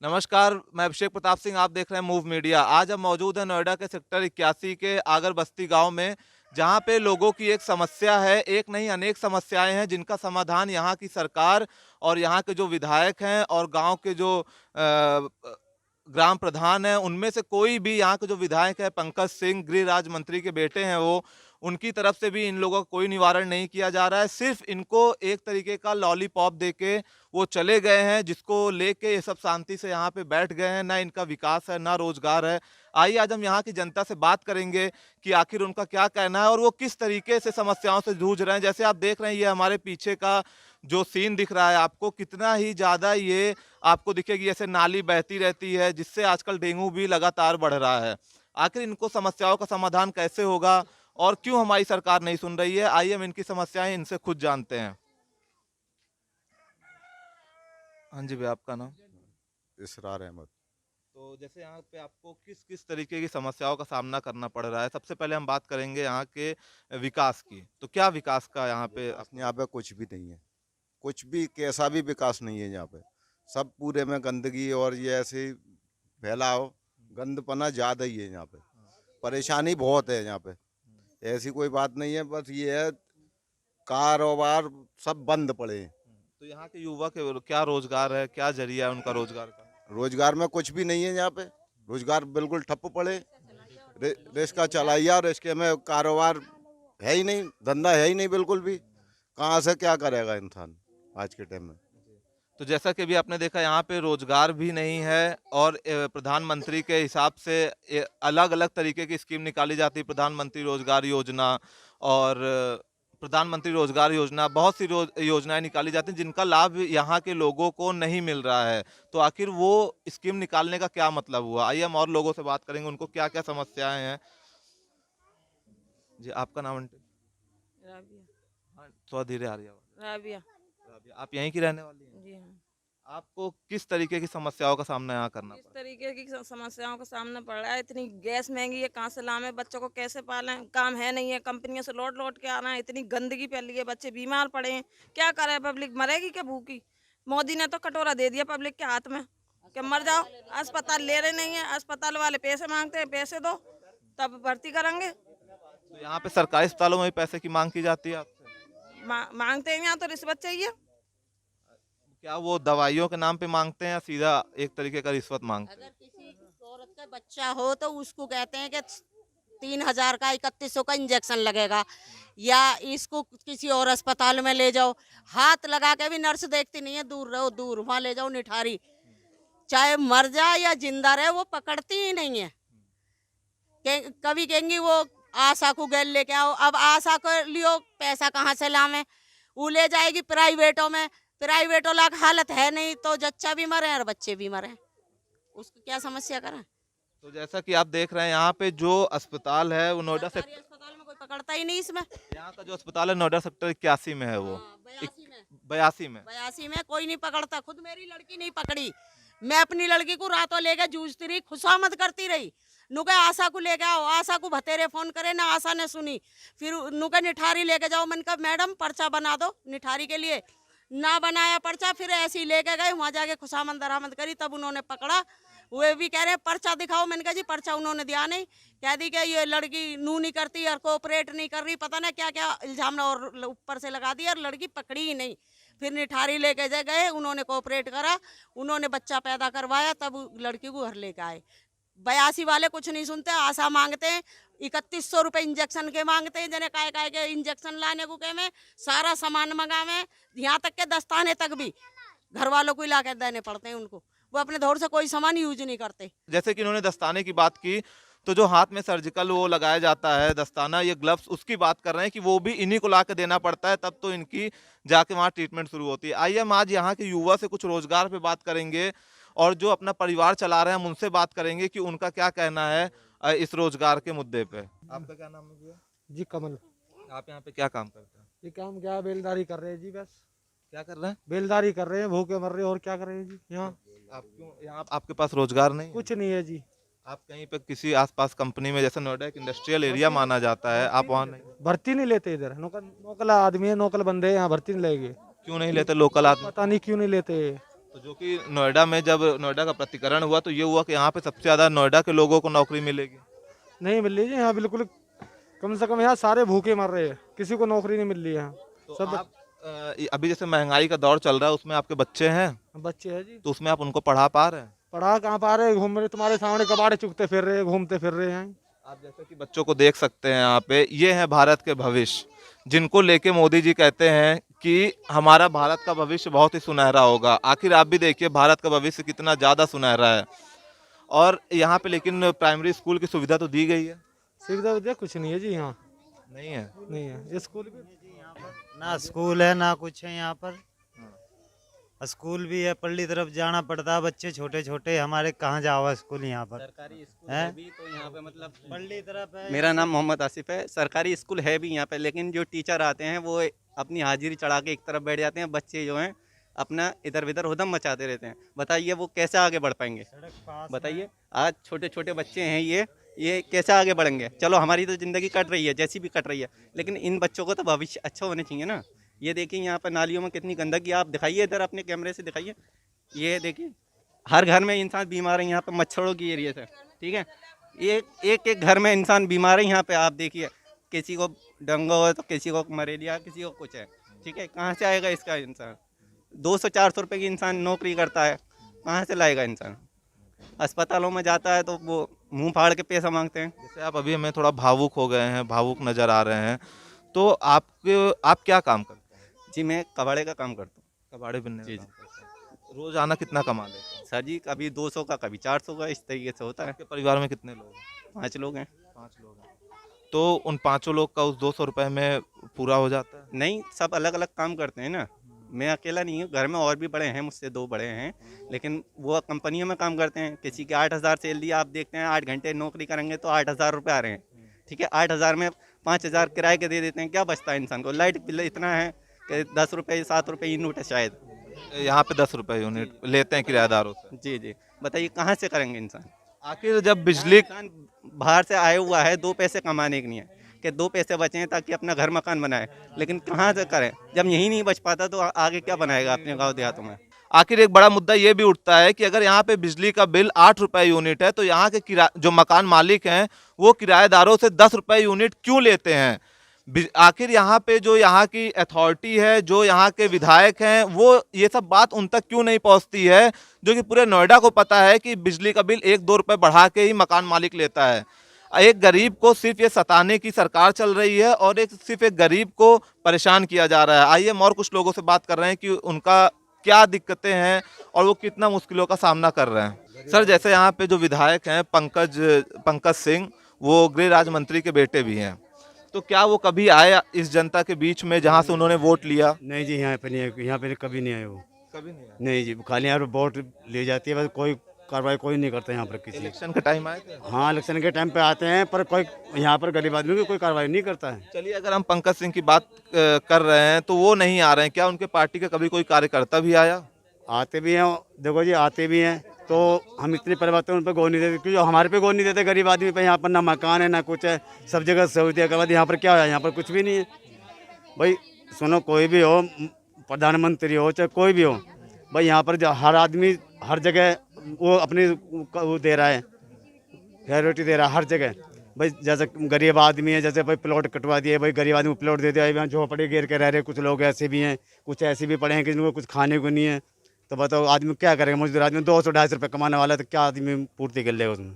नमस्कार, मैं अभिषेक प्रताप सिंह। आप देख रहे हैं मूव मीडिया। आज हम मौजूद हैं नोएडा के सेक्टर 81 के आगर बस्ती गांव में, जहां पे लोगों की एक समस्या है। एक नहीं, अनेक समस्याएं हैं जिनका समाधान यहां की सरकार और यहां के जो विधायक हैं और गांव के जो ग्राम प्रधान हैं, उनमें से कोई भी, यहाँ के जो विधायक है पंकज सिंह, गृह राज्य मंत्री के बेटे हैं वो, उनकी तरफ से भी इन लोगों का कोई निवारण नहीं किया जा रहा है। सिर्फ इनको एक तरीके का लॉलीपॉप देके वो चले गए हैं, जिसको लेके ये सब शांति से यहाँ पे बैठ गए हैं। ना इनका विकास है, ना रोजगार है। आइए आज हम यहाँ की जनता से बात करेंगे कि आखिर उनका क्या कहना है और वो किस तरीके से समस्याओं से जूझ रहे हैं। जैसे आप देख रहे हैं, ये हमारे पीछे का जो सीन दिख रहा है आपको, कितना ही ज्यादा ये आपको दिखेगी, ऐसे नाली बहती रहती है, जिससे आजकल डेंगू भी लगातार बढ़ रहा है। आखिर इनको समस्याओं का समाधान कैसे होगा और क्यों हमारी सरकार नहीं सुन रही है, आइए हम इनकी समस्याएं इनसे खुद जानते हैं। हाँ जी भैया, आपका नाम? इसरार अहमद। तो जैसे यहाँ पे आपको किस किस तरीके की समस्याओं का सामना करना पड़ रहा है? सबसे पहले हम बात करेंगे यहाँ के विकास की। तो क्या विकास का यहाँ पे अपने यहाँ पे कुछ भी नहीं है, कुछ भी कैसा भी विकास नहीं है यहाँ पे। सब पूरे में गंदगी और ये ऐसे ही फैलाव, गंदपना ज़्यादा ही है यहाँ पे। परेशानी बहुत है यहाँ पे, ऐसी कोई बात नहीं है। बस ये है, कारोबार सब बंद पड़े हैं। तो यहाँ के युवा के क्या रोजगार है, क्या जरिया है उनका रोजगार का? रोजगार में कुछ भी नहीं है यहाँ पे, रोजगार बिल्कुल ठप पड़े। रिक्शा चलाइए और इसके में कारोबार है ही नहीं, धंधा है ही नहीं बिल्कुल भी। कहाँ से क्या करेगा इंसान आज के टाइम में। तो जैसा कि अभी आपने देखा, यहाँ पे रोजगार भी नहीं है और प्रधानमंत्री के हिसाब से अलग अलग तरीके की स्कीम निकाली जाती है। प्रधानमंत्री रोजगार योजना और प्रधानमंत्री रोजगार योजना, बहुत सी योजनाएं निकाली जाती हैं जिनका लाभ यहाँ के लोगों को नहीं मिल रहा है। तो आखिर वो स्कीम निकालने का क्या मतलब हुआ? आइए हम और लोगों से बात करेंगे, उनको क्या क्या समस्याएं हैं। जी, आपका नाम आंटी? राबिया। हाँ, थोड़ा धीरे आ रही है आवाज। राबिया। राबिया, आप यहीं की रहने वाली हैं? जी हाँ। आपको किस तरीके की समस्याओं का सामना यहाँ करना इस पड़ा? तरीके की समस्याओं का सामना पड़ रहा है। इतनी गैस महंगी है, कहाँ से लाएं, बच्चों को कैसे पालें, काम है नहीं है, कंपनियों से लौट लौट के आ रहे हैं, इतनी गंदगी फैली है, बच्चे बीमार पड़े हैं। क्या करे, पब्लिक मरेगी क्या भूखी? मोदी ने तो कटोरा दे दिया पब्लिक के हाथ में कि मर जाओ। अस्पताल ले रहे नहीं है, अस्पताल वाले पैसे मांगते हैं, पैसे दो तब भर्ती करेंगे। तो यहाँ पे सरकारी अस्पतालों में भी पैसे की मांग की जाती है आपसे? मांगते हैं, यहाँ तो रिश्वत चाहिए। क्या वो दवाइयों के नाम पे मांगते हैं या सीधा एक तरीके का रिश्वत मांगते अगर हैं? किसी औरत का बच्चा हो तो उसको कहते हैं कि 3,000 का 3100 का इंजेक्शन लगेगा, या इसको किसी और अस्पताल में ले जाओ। हाथ लगा के भी नर्स देखती नहीं है, दूर रहो, दूर वहाँ ले जाओ निठारी। चाहे मर जाए या जिंदा रहे, वो पकड़ती ही नहीं है। कभी कहेंगी वो आशा को गैल लेके आओ। अब आशा को लियो, पैसा कहाँ से लावे? वो ले जाएगी प्राइवेटों में, प्राइवेटों लाख हालत है नहीं तो जच्चा भी मरे और बच्चे भी मरे। उसको क्या समस्या करें? तो जैसा कि आप देख रहे हैं, यहाँ पे जो अस्पताल है वो नोएडा सरकारी सेक्टर, अस्पताल में कोई पकड़ता ही नहीं इसमें। यहाँ का जो अस्पताल है नोएडा सेक्टर 81 में है वो। हाँ, 82 में। 82 में। 82 में कोई नहीं पकड़ता। खुद मेरी लड़की नहीं पकड़ी। मैं अपनी लड़की को रातों लेके जूझती रही, खुशामद करती रही। नुके आशा को लेके आओ, आशा को बतेरे फोन करे ना, आशा ने सुनी। फिर नुके निठारी लेके जाओ, मैंने कहा मैडम पर्चा बना दो निठारी के लिए। ना बनाया पर्चा, फिर ऐसे ही लेके गए, वहाँ जाके खुशामद दरामद करी, तब उन्होंने पकड़ा। वे भी कह रहे हैं पर्चा दिखाओ। मैंने कहा जी पर्चा उन्होंने दिया नहीं। कह दी कि ये लड़की नू नहीं करती और कोऑपरेट नहीं कर रही, पता नहीं क्या क्या इल्जाम और ऊपर से लगा दिया, और लड़की पकड़ी ही नहीं। फिर निठारी लेके गए, उन्होंने कोऑपरेट करा, उन्होंने बच्चा पैदा करवाया, तब लड़की को घर लेके आए। 82 वाले कुछ नहीं सुनते, आशा मांगते हैं 3100 रुपये इंजेक्शन के मांगते हैं। जने काय काय के इंजेक्शन लाने को कहे में सारा सामान मंगावे, यहाँ तक के दस्ताने तक भी घर वालों को ला के देने पड़ते हैं उनको। वो अपने दौर से कोई सामान यूज नहीं करते। जैसे कि इन्होंने दस्ताने की बात की, तो जो हाथ में सर्जिकल वो लगाया जाता है दस्ताना, ये ग्लव्स, उसकी बात कर रहे हैं कि वो भी इन्हीं को ला के देना पड़ता है, तब तो इनकी जाके वहाँ ट्रीटमेंट शुरू होती है। आइए हम आज यहाँ के युवा से कुछ रोजगार पे बात करेंगे और जो अपना परिवार चला रहे हैं हम उनसे बात करेंगे कि उनका क्या कहना है इस रोजगार के मुद्दे पे। आपका क्या नाम है भैया? जी कमल। आप यहाँ पे क्या काम करते हैं? ये काम क्या, बेलदारी कर रहे हैं जी, बस क्या कर रहे हैं? बेलदारी कर रहे हैं, भूखे मर रहे हैं, और क्या कर रहे हैं जी। यहाँ आप क्यों यहाँ, आपके पास रोजगार नहीं है? कुछ नहीं है जी। आप कहीं पे किसी आसपास कंपनी में, जैसे नोएडा एक इंडस्ट्रियल एरिया माना जाता है, आप वहाँ नहीं? भर्ती नहीं लेते इधर। नौकल नौकला आदमी है, नौकल बंदे हैं, यहाँ भर्ती नहीं लेंगे। क्यों नहीं लेते लोकल आदमी? पता नहीं क्यों नहीं लेते। तो जो कि नोएडा में जब नोएडा का प्रतिकरण हुआ तो ये हुआ कि यहाँ पे सबसे ज़्यादा नोएडा के लोगों को नौकरी मिलेगी। नहीं मिल रही जी यहाँ बिल्कुल। कम से कम यहाँ सारे भूखे मर रहे हैं, किसी को नौकरी नहीं मिल रही है यहाँ। तो सब आप अभी जैसे महंगाई का दौर चल रहा है उसमें आपके बच्चे हैं बच्चे हैं जी। तो उसमें आप उनको पढ़ा पा रहे हैं? पढ़ा कहाँ पा रहे हैं, घूम रहे, तुम्हारे सामने कबाड़े चुगते फिर रहे हैं, घूमते फिर रहे हैं। आप जैसे कि बच्चों को देख सकते हैं यहाँ पे, ये है भारत के भविष्य जिनको लेके मोदी जी कहते हैं कि हमारा भारत का भविष्य बहुत ही सुनहरा होगा। आखिर आप भी देखिए भारत का भविष्य कितना ज़्यादा सुनहरा है। और यहाँ पे लेकिन प्राइमरी स्कूल की सुविधा तो दी गई है? सुविधा उविधा कुछ नहीं है जी यहाँ। नहीं है? नहीं है ये स्कूल भी। ना स्कूल है ना कुछ है यहाँ पर। स्कूल भी है, पल्ली तरफ जाना पड़ता है, बच्चे छोटे छोटे हमारे कहाँ जाओ स्कूल यहाँ पर। सरकारी स्कूल है? है भी तो यहाँ पे मतलब पल्ली तरफ है। मेरा नाम मोहम्मद आसिफ है। सरकारी स्कूल है भी यहाँ पे, लेकिन जो टीचर आते हैं वो अपनी हाजिरी चढ़ा के एक तरफ बैठ जाते हैं। बच्चे जो हैं अपना इधर उधर उधम मचाते रहते हैं। बताइए वो कैसे आगे बढ़ पाएंगे? सड़क पास बताइए आज छोटे छोटे बच्चे हैं ये कैसे आगे बढ़ेंगे? चलो हमारी तो ज़िंदगी कट रही है जैसी भी कट रही है, लेकिन इन बच्चों को तो भविष्य अच्छा होना चाहिए ना। ये देखिए यहाँ पर नालियों में कितनी गंदगी, आप दिखाइए इधर अपने कैमरे से दिखाइए। ये देखिए हर घर में इंसान बीमार है यहाँ पे मच्छरों की एरिया से, ठीक है। एक घर में इंसान बीमार है यहाँ पे। आप देखिए किसी को डेंगू हो तो किसी को मलेरिया, किसी को कुछ है, ठीक है। कहाँ से आएगा इसका इंसान? 200-400 रुपये की इंसान नौकरी करता है, कहाँ से लाएगा इंसान? अस्पतालों में जाता है तो वो मुंह फाड़ के पैसा मांगते हैं। जैसे आप अभी हमें थोड़ा भावुक हो गए हैं, भावुक नज़र आ रहे हैं, तो आप क्या काम करते हैं? जी मैं कबाड़े का काम करता हूँ। कबाड़े बिनने जी, का काम करते हैं। रोजाना कितना कमा लेते हैं? सर जी कभी 200 का कभी 400 का, इस तरीके से होता है। आपके परिवार में कितने लोग हैं? 5 लोग हैं। 5 लोग हैं। तो उन 5 लोग का उस 200 रुपए में पूरा हो जाता है? नहीं, सब अलग अलग काम करते हैं ना। मैं अकेला नहीं हूँ, घर में और भी बड़े हैं, मुझसे 2 बड़े हैं, लेकिन वो कंपनियों में काम करते हैं। किसी के 8,000 सैलरी, आप देखते हैं 8 घंटे नौकरी करेंगे तो 8,000 रुपये आ रहे हैं, ठीक है। 8,000 में 5,000 किराए के दे देते हैं, क्या बचता है इंसान को? लाइट बिल इतना है कि 10 रुपये 7 रुपये यूनिट है शायद। यहाँ पे 10 रुपए यूनिट लेते हैं किराएदारों से। जी जी, बताइए कहाँ से करेंगे इंसान? आखिर जब बिजली इंसान बाहर से आया हुआ है 2 पैसे कमाने के लिए कि 2 पैसे बचें ताकि अपना घर मकान बनाए, लेकिन कहाँ से करें? जब यही नहीं बच पाता तो आगे क्या बनाएगा अपने गाँव देहातों में? आखिर एक बड़ा मुद्दा ये भी उठता है कि अगर यहाँ पे बिजली का बिल 8 रुपए यूनिट है तो यहाँ के जो मकान मालिक हैं वो किराएदारों से 10 रुपए यूनिट क्यों लेते हैं? आखिर यहाँ पे जो यहाँ की अथॉरिटी है, जो यहाँ के विधायक हैं, वो ये सब बात उन तक क्यों नहीं पहुँचती है, जो कि पूरे नोएडा को पता है कि बिजली का बिल 1-2 रुपए बढ़ा के ही मकान मालिक लेता है। एक गरीब को सिर्फ ये सताने की सरकार चल रही है और सिर्फ एक गरीब को परेशान किया जा रहा है। आइए हम और कुछ लोगों से बात कर रहे हैं कि उनका क्या दिक्कतें हैं और वो कितना मुश्किलों का सामना कर रहे हैं। सर जैसे यहाँ पे जो विधायक हैं पंकज सिंह, वो गृह राज्य मंत्री के बेटे भी हैं, तो क्या वो कभी आए इस जनता के बीच में जहाँ से उन्होंने वोट लिया? नहीं जी, यहाँ पे नहीं, यहाँ पे कभी नहीं आए वो। कभी नहीं आए। नहीं जी, खाली यहाँ पे वोट ले जाती है बस, कोई कार्रवाई कोई नहीं करता यहाँ पर किसी। इलेक्शन के टाइम आए थे? हाँ, इलेक्शन के टाइम पे आते हैं पर कोई यहाँ पर गरीब आदमी की कोई कार्रवाई नहीं करता है। चलिए अगर हम पंकज सिंह की बात कर रहे हैं तो वो नहीं आ रहे हैं, क्या उनके पार्टी का कभी कोई कार्यकर्ता भी आया? आते भी हैं, देखो जी आते भी हैं, तो हम इतने परिवर्तन उन पर गौर नहीं देते क्योंकि हमारे पे गौर नहीं देते गरीब आदमी पे। यहाँ पर ना मकान है ना कुछ है, सब जगह सहूलियत के बाद यहाँ पर क्या है? यहाँ पर कुछ भी नहीं है भाई। सुनो, कोई भी हो, प्रधानमंत्री हो चाहे कोई भी हो भाई, यहाँ पर हर आदमी हर जगह वो अपनी वो दे रहा है, प्रायोरिटी दे रहा है हर जगह भाई। जैसे गरीब आदमी है, जैसे भाई प्लॉट कटवा दिए भाई, गरीब आदमी को प्लॉट दे दिया, यहाँ झोपड़ी घेर के रह रहे। कुछ लोग ऐसे भी हैं, कुछ ऐसे भी पड़े हैं कि जिनको कुछ खाने को नहीं है, तो बताओ आदमी क्या करेगा? मजदूर आदमी 200-250 रुपये कमाने वाला है तो क्या आदमी पूर्ति कर लेगा उसमें?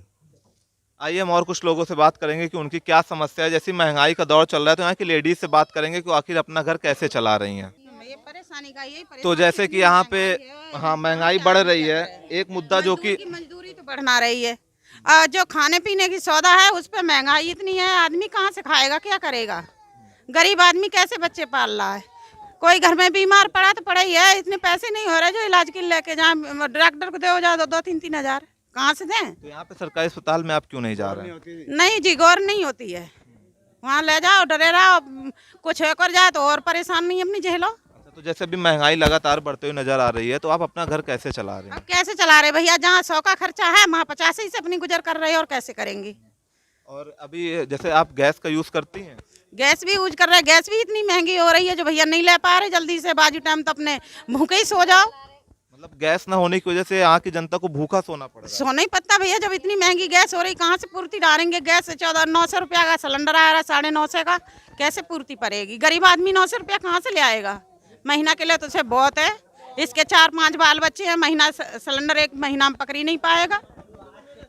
आइए हम और कुछ लोगों से बात करेंगे कि उनकी क्या समस्या है। जैसी महंगाई का दौर चल रहा है तो यहाँ की लेडीज से बात करेंगे कि आखिर अपना घर कैसे चला रही हैं। ये परेशानी का यही तो जैसे कि यहाँ पे हाँ महंगाई बढ़ रही है, एक मुद्दा जो कि मजदूरी तो बढ़ना रही है, जो खाने पीने की सौदा है उस पर महंगाई इतनी है, आदमी कहाँ से खाएगा, क्या करेगा? गरीब आदमी कैसे बच्चे पाल रहा है? कोई घर में बीमार पड़ा तो पड़ा ही है, इतने पैसे नहीं हो रहे जो इलाज के लेके जाए, डॉक्टर को दे जा 2-3 हज़ार कहाँ से दें? तो यहाँ पे सरकारी अस्पताल में आप क्यों नहीं जा रहे हैं? नहीं जी, गौर नहीं होती है। वहाँ ले जाओ, डरे रहो, कुछ होकर जाए तो और परेशान नहीं अपनी झेलो। तो जैसे अभी महंगाई लगातार बढ़ते हुए नजर आ रही है तो आप अपना घर कैसे चला रहे हैं? अब कैसे चला रहे भैया? जहाँ 100 का खर्चा है वहाँ 85 ही से अपनी गुजर कर रहे हैं, और कैसे करेंगी? और अभी जैसे आप गैस का यूज करती हैं? गैस भी यूज कर रहे हैं, गैस भी इतनी महंगी हो रही है जो भैया नहीं ले पा रहे जल्दी से। बाजू टाइम तो अपने भूखे ही सो जाओ। मतलब गैस न होने की वजह से यहाँ की जनता को भूखा सोना पड़ रहा है। सोना ही पत्ता भैया, जब इतनी महंगी गैस हो रही कहाँ से पूर्ति डालेंगे? गैस 1400-900 रुपया का सिलेंडर आ रहा है, 950 का, कैसे पूर्ति पड़ेगी? गरीब आदमी 900 रुपया कहाँ से ले आएगा? महीना के लिए तो उसे बहुत है, इसके 4-5 बाल बच्चे हैं, महीना सिलेंडर एक महीना में पकड़ ही नहीं पाएगा,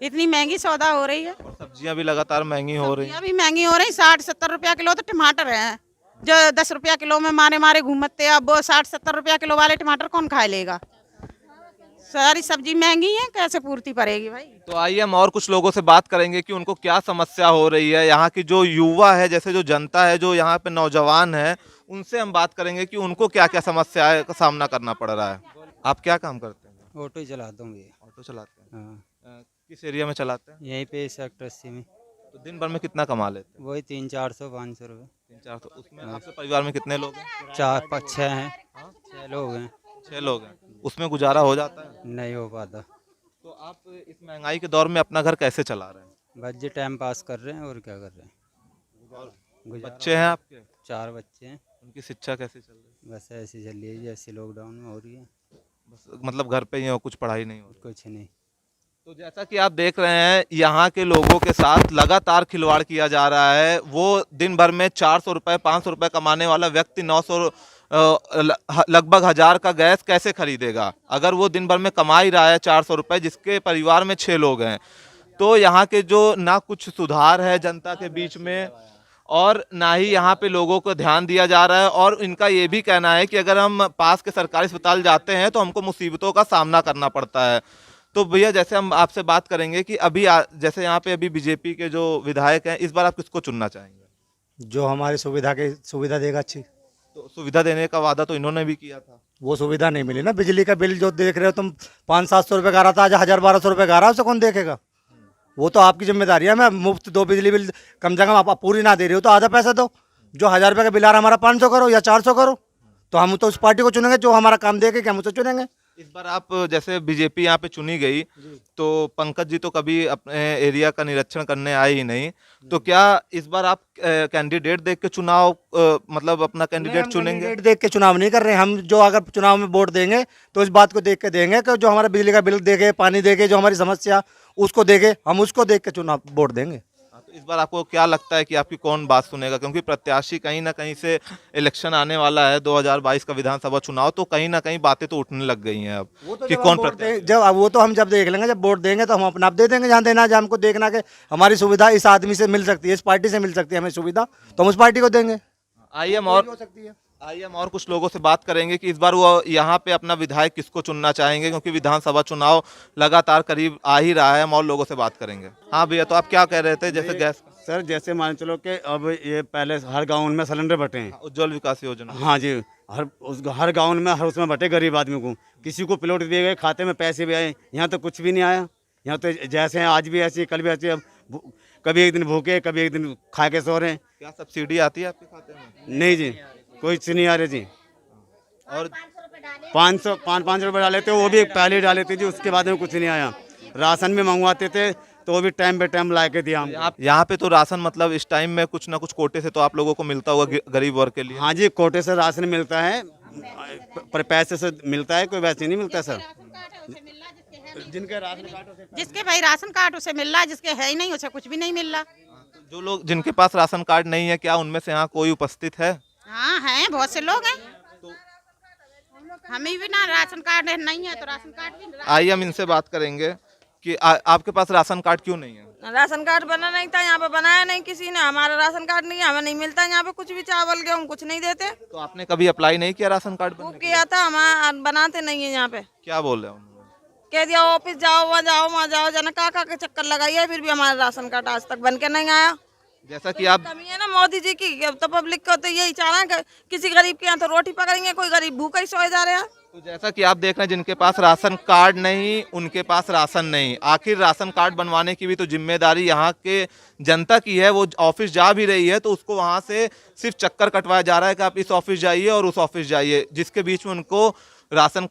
इतनी महंगी सौदा हो रही है। और सब्जियां भी लगातार महंगी हो रही हैं। सब्जियां भी महंगी हो रही, 60-70 रुपया किलो तो टमाटर है, जो 10 रुपया किलो में मारे मारे घूमते हैं, अब वो 60-70 रुपया किलो वाले टमाटर कौन खा लेगा? सारी सब्जी महंगी है, कैसे पूर्ति पड़ेगी भाई? तो आइए हम और कुछ लोगों से बात करेंगे कि उनको क्या समस्या हो रही है। यहाँ की जो युवा है, जैसे जो जनता है, जो यहाँ पे नौजवान है, उनसे हम बात करेंगे कि उनको क्या क्या समस्या का सामना करना पड़ रहा है। आप क्या काम करते हैं? ऑटो ही चलाता हूँ भैया। ऑटो चलाते हैं। हाँ, किस एरिया में चलाते हैं? यहीं पे सेक्टर 80 में। तो दिन भर में कितना कमा लेते हैं? वही 300-400-500 रुपये। 300-400। उसमें आपके परिवार में कितने लोग हैं? 4-5-6 हैं, 6 लोग हैं। 6 लोग हैं। उसमें गुजारा हो जाता है? नहीं हो पाता, तो आप इस महंगाई के दौर में अपना घर कैसे चला रहे हैं? बस जी टाइम पास कर रहे हैं और क्या कर रहे हैं। गुजारा- बच्चे हैं आपके? 4 बच्चे हैं, उनकी शिक्षा कैसे चल रही है? बस ऐसी चल रही है जैसे लॉकडाउन में हो रही है, बस मतलब घर पे ही हो, कुछ पढ़ाई नहीं हो रही? कुछ नहीं। तो जैसा कि आप देख रहे हैं, यहाँ के लोगों के साथ लगातार खिलवाड़ किया जा रहा है। वो दिन भर में 400 रुपये 500 रुपये कमाने वाला व्यक्ति 900 लगभग 1000 का गैस कैसे खरीदेगा? अगर वो दिन भर में कमा ही रहा है 400 रुपये, जिसके परिवार में 6 लोग हैं, तो यहाँ के जो ना कुछ सुधार है जनता के बीच में, और ना ही यहाँ पे लोगों को ध्यान दिया जा रहा है। और इनका ये भी कहना है कि अगर हम पास के सरकारी अस्पताल जाते हैं तो हमको मुसीबतों का सामना करना पड़ता है। तो भैया, जैसे हम आपसे बात करेंगे कि अभी जैसे यहाँ पे अभी बीजेपी के जो विधायक हैं, इस बार आप किसको चुनना चाहेंगे? जो हमारी सुविधा देगा अच्छी। तो सुविधा देने का वादा तो इन्होंने भी किया था। वो सुविधा नहीं मिली ना। बिजली का बिल जो देख रहे हो तुम, 500-700 रुपये का आ रहा था, आज 1000-1200 रुपये का आ रहा है, उसे कौन देखेगा? वो तो आपकी जिम्मेदारी है। मैं मुफ्त दो बिजली बिल, कम से कम आप पूरी ना दे रही हो तो आधा पैसा दो। जो 1000 रुपये का बिल आ रहा है हमारा 500 करो या 400 करो, तो हम तो उस पार्टी को चुनेंगे जो हमारा काम देखे कि हम उसे चुनेंगे। इस बार आप जैसे बीजेपी यहाँ पे चुनी गई, तो पंकज जी तो कभी अपने एरिया का निरीक्षण करने आए ही नहीं, तो क्या इस बार आप कैंडिडेट देख के चुनाव मतलब अपना कैंडिडेट चुनेंगे? कैंडिडेट देख के चुनाव नहीं कर रहे हैं हम। जो अगर चुनाव में वोट देंगे तो इस बात को देख के देंगे कि जो हमारा बिजली का बिल देखे, पानी देखे, जो हमारी समस्या उसको देखे, हम उसको देख के चुनाव वोट देंगे। तो इस बार आपको क्या लगता है कि आपकी कौन बात सुनेगा? क्योंकि प्रत्याशी कहीं ना कहीं से, इलेक्शन आने वाला है 2022 का विधानसभा चुनाव, तो कहीं ना कहीं बातें तो उठने लग गई हैं अब कि कौन प्रत्याशी। वो तो हम जब देख लेंगे, जब वोट देंगे तो हम अपना आप दे देंगे जहाँ देना है। जहाँ हमको देखना कि हमारी सुविधा इस आदमी से मिल सकती है, इस पार्टी से मिल सकती है हमें सुविधा, तो हम उस पार्टी को देंगे। आइए हम और कुछ लोगों से बात करेंगे कि इस बार वो यहाँ पे अपना विधायक किसको चुनना चाहेंगे, क्योंकि विधानसभा चुनाव लगातार करीब आ ही रहा है। हम और लोगों से बात करेंगे। हाँ भैया, तो आप क्या कह रहे थे? जैसे गैस, सर जैसे मान चलो कि अब ये पहले हर गाँव में सिलेंडर बटे हैं। उज्ज्वल विकास योजना। हाँ जी, हर गाँव में हर उसमें बटे गरीब आदमी को। किसी को प्लॉट दिए गए, खाते में पैसे भी आए, यहाँ तो कुछ भी नहीं आया। यहाँ तो जैसे हैं आज भी ऐसे, कल भी ऐसे। अब कभी एक दिन भूखे, कभी एक दिन खा के सो रहे हैं। क्या सब्सिडी आती है आपके खाते में? नहीं जी, कोई नहीं आ रही जी। और 500 रुपये डाले थे, वो भी पहले डाले थे जी, उसके बाद में कुछ नहीं आया। राशन भी मंगवाते थे तो वो भी टाइम पे टाइम ला के दिया हम। यहाँ पे तो राशन मतलब इस टाइम में कुछ ना कुछ कोटे से तो आप लोगों को मिलता होगा गरीब वर्ग के लिए। हाँ जी, कोटे से राशन मिलता है, पर पैसे से मिलता है, कोई वैसे नहीं मिलता सर। जिनके राशन कार्ड, जिसके भाई राशन कार्ड उसे मिल रहा है, जिसके है ही नहीं उसे कुछ भी नहीं मिल रहा। जो लोग जिनके पास राशन कार्ड नहीं है, क्या उनमें से यहाँ कोई उपस्थित है? हाँ हैं, बहुत से लोग हैं। हमें भी ना राशन कार्ड नहीं है तो राशन कार्ड भी। आइए हम इनसे बात करेंगे कि आपके पास राशन कार्ड क्यों नहीं है? राशन कार्ड बना नहीं था, यहाँ पे बनाया नहीं किसी ने। हमारा राशन कार्ड नहीं है, हमें नहीं मिलता यहाँ पे कुछ भी, चावल गेहूँ कुछ नहीं देते। तो आपने कभी अप्लाई नहीं किया राशन कार्ड वो बनने के लिए? किया था, हमारा बनाते नहीं है यहाँ पे। क्या बोल रहे हैं उन्होंने? कह दिया ऑफिस जाओ, वहाँ जाओ, वहाँ जाओ, जाना काका के चक्कर लगाइए, फिर भी हमारा राशन कार्ड आज तक बन के नहीं आया। जैसा कि आप, कमी है ना मोदी जी की। अब तो पब्लिक को तो यही चाहना है कि किसी गरीब के यहाँ तो रोटी पकड़ेंगे, कोई गरीब भूखा ही सोए जा रहे हैं। तो जैसा कि आप देख रहे हैं, जिनके पास राशन कार्ड नहीं, उनके पास राशन नहीं। आखिर राशन कार्ड बनवाने की भी तो जिम्मेदारी यहाँ के जनता की है। वो ऑफिस जा भी रही है तो उसको वहाँ से सिर्फ चक्कर कटवाया जा रहा है कि आप इस ऑफिस जाइए और उस ऑफिस जाइए, जिसके बीच में उनको राशन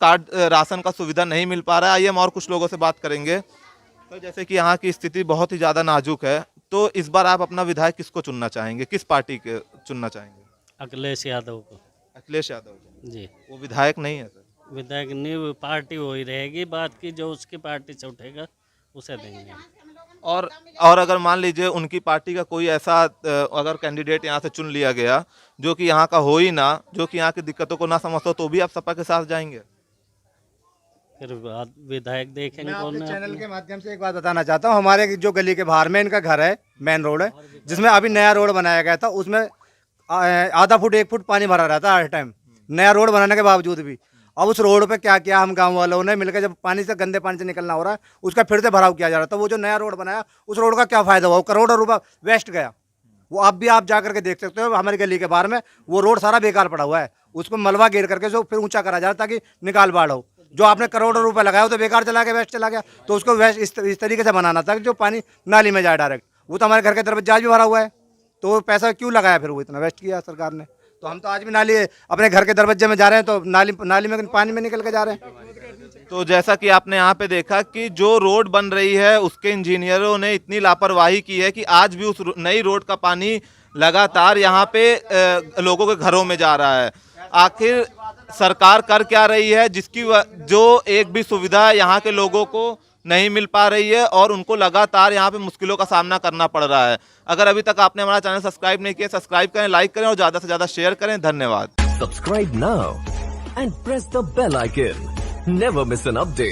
का सुविधा नहीं मिल पा रहा है। आइए हम और कुछ लोगों से बात करेंगे। तो जैसे कि यहाँ की स्थिति बहुत ही ज़्यादा नाजुक है, तो इस बार आप अपना विधायक किसको चुनना चाहेंगे, किस पार्टी के चुनना चाहेंगे? अखिलेश यादव को। अखिलेश यादव जी। वो विधायक नहीं है सर? विधायक नहीं, पार्टी हो ही रहेगी, बात की जो उसकी पार्टी से उठेगा उसे देंगे। और अगर मान लीजिए उनकी पार्टी का कोई ऐसा अगर कैंडिडेट यहाँ से चुन लिया गया जो कि यहाँ का हो ही ना, जो कि यहाँ की दिक्कतों को ना समझता, तो भी आप सपा के साथ जाएंगे? फिर विधायक देखेंगे मैं कौन आपके है। चैनल के माध्यम से एक बात बताना चाहता हूँ। हमारे जो गली के बाहर में इनका घर है, मेन रोड है, जिसमें अभी नया रोड बनाया गया था, उसमें आधा फुट 1 फुट पानी भरा रहता है हर टाइम, नया रोड बनाने के बावजूद भी। अब उस रोड पे क्या किया हम गांव वालों ने मिलकर, जब पानी से गंदे पानी से निकलना हो रहा है, उसका फिर से भराव किया जा रहा है। तो वो जो नया रोड बनाया, उस रोड का क्या फायदा हुआ? वो करोड़ों रुपया वेस्ट गया। वो अब भी आप जा करके देख सकते हो, हमारी गली के बाहर में वो रोड सारा बेकार पड़ा हुआ है। उसको मलबा घेर करके जो फिर ऊंचा करा जा रहा है ताकि निकाल बाढ़ हो। जो आपने करोड़ों रुपए लगाया वो तो बेकार चला गया, वेस्ट चला गया। तो उसको वेस्ट इस तरीके से बनाना था कि जो पानी नाली में जाए डायरेक्ट। वो तो हमारे घर के दरवाजे आज भी भरा हुआ है, तो वो पैसा क्यों लगाया? फिर वो इतना वेस्ट किया सरकार ने। तो हम तो आज भी नाली अपने घर के दरवाजे में जा रहे हैं तो नाली में पानी में निकल के जा रहे हैं। तो जैसा कि आपने यहाँ पे देखा कि जो रोड बन रही है उसके इंजीनियरों ने इतनी लापरवाही की है कि आज भी उस नई रोड का पानी लगातार यहाँ पे लोगों के घरों में जा रहा है। आखिर सरकार कर क्या रही है जिसकी जो एक भी सुविधा यहाँ के लोगों को नहीं मिल पा रही है और उनको लगातार यहाँ पे मुश्किलों का सामना करना पड़ रहा है। अगर अभी तक आपने हमारा चैनल सब्सक्राइब नहीं किया, सब्सक्राइब करें, लाइक करें और ज़्यादा से ज़्यादा शेयर करें। धन्यवाद। Subscribe now and press the bell icon. Never miss an update.